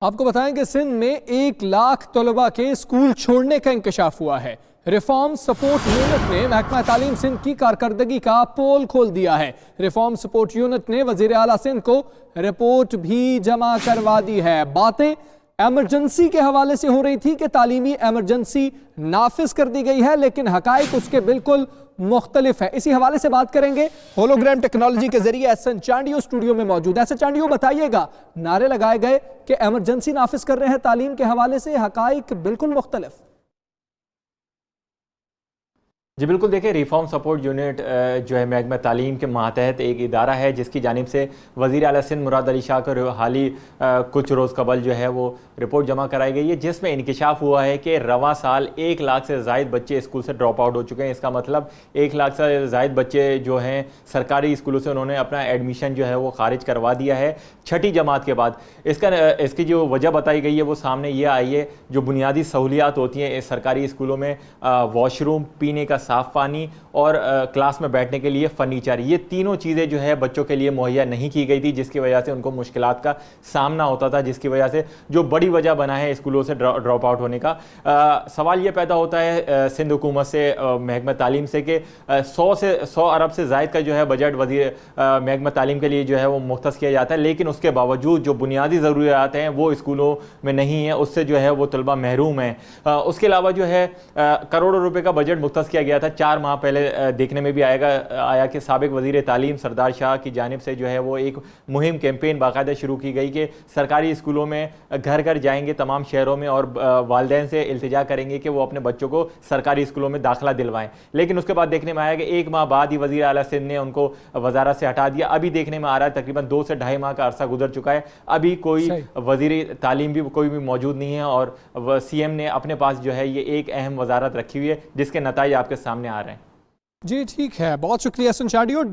आपको बताएं कि सिंध में 1 लाख तलबा के स्कूल छोड़ने का इंकशाफ हुआ है। रिफॉर्म सपोर्ट यूनिट ने महकमा तालीम सिंध की कारकर्दगी का पोल खोल दिया है। रिफॉर्म सपोर्ट यूनिट ने वजीर आला सिंध को रिपोर्ट भी जमा करवा दी है। बातें एमरजेंसी के हवाले से हो रही थी कि तालीमी एमरजेंसी नाफिज कर दी गई है, लेकिन हकाइक उसके बिल्कुल मुख्तलिफ है। इसी हवाले से बात करेंगे होलोग्राम टेक्नोलॉजी के जरिए एहसन चांडियो स्टूडियो में मौजूद है। एहसन चांडियो, बताइएगा, नारे लगाए गए कि एमरजेंसी नाफिज कर रहे हैं तालीम के हवाले से, हकाइक बिल्कुल मुख्तलिफ। जी बिल्कुल, देखिए रिफॉर्म सपोर्ट यूनिट जो है महकमा तालीम के मातहत एक इदारा है जिसकी जानिब से वज़ीर आला सिंध मुराद अली शाह को हाली कुछ रोज़ कबल जो है वो रिपोर्ट जमा कराई गई है, जिसमें इंकशाफ हुआ है कि रवा साल 1 लाख से ज़ायद बच्चे स्कूल से ड्रॉप आउट हो चुके हैं। इसका मतलब 1 लाख से ज़ायद बच्चे जो हैं सरकारी स्कूलों से उन्होंने अपना एडमिशन जो है वो खारिज करवा दिया है 6ठी जमात के बाद। इसकी जो वजह बताई गई है वो सामने ये आई है, जो बुनियादी सहूलियात होती हैं इस सरकारी स्कूलों में, वॉशरूम, पीने का साफ़ पानी और क्लास में बैठने के लिए फर्नीचर, ये तीनों चीज़ें जो है बच्चों के लिए मुहैया नहीं की गई थी, जिसकी वजह से उनको मुश्किलात का सामना होता था, जिसकी वजह से जो बड़ी वजह बना है स्कूलों से ड्रॉप आउट होने का। सवाल ये पैदा होता है सिंध हुकूमत से, महकमा तालीम से, कि 100 अरब से ज़ायद का जो है बजट वजीर महकमा तालीम के लिए जो है वो मुख्तस किया जाता है, लेकिन उसके बावजूद जो बुनियादी ज़रूरियात हैं वो स्कूलों में नहीं है, उससे जो है वो तलबा महरूम हैं। उसके अलावा जो है करोड़ों रुपए का बजट मुख्तस किया गया था 4 माह पहले। देखने में भी आया कि साबिक वजीर तालीम सरदार शाह की जानिब से जो है वो एक मुहिम कैंपेन बाकायदा शुरू की गई कि सरकारी स्कूलों में घर घर जाएंगे तमाम शहरों में और वालिदैन से इल्तिजा करेंगे कि वो अपने बच्चों को सरकारी स्कूलों में दाखिला दिलवाएं। लेकिन उसके बाद देखने में आया कि 1 माह बाद ही वजीर आला सिंध ने उनको वजारत से हटा दिया। अभी देखने में आ रहा है तकरीबन 2 से 2.5 माह का अरसा गुजर चुका है, अभी कोई वजीर तालीम भी कोई भी मौजूद नहीं है और CM ने अपने पास जो है ये एक अहम वजारत रखी हुई है, जिसके नताइज आपके सामने आ रहे हैं। जी ठीक है, बहुत शुक्रिया एहसन चांडियो।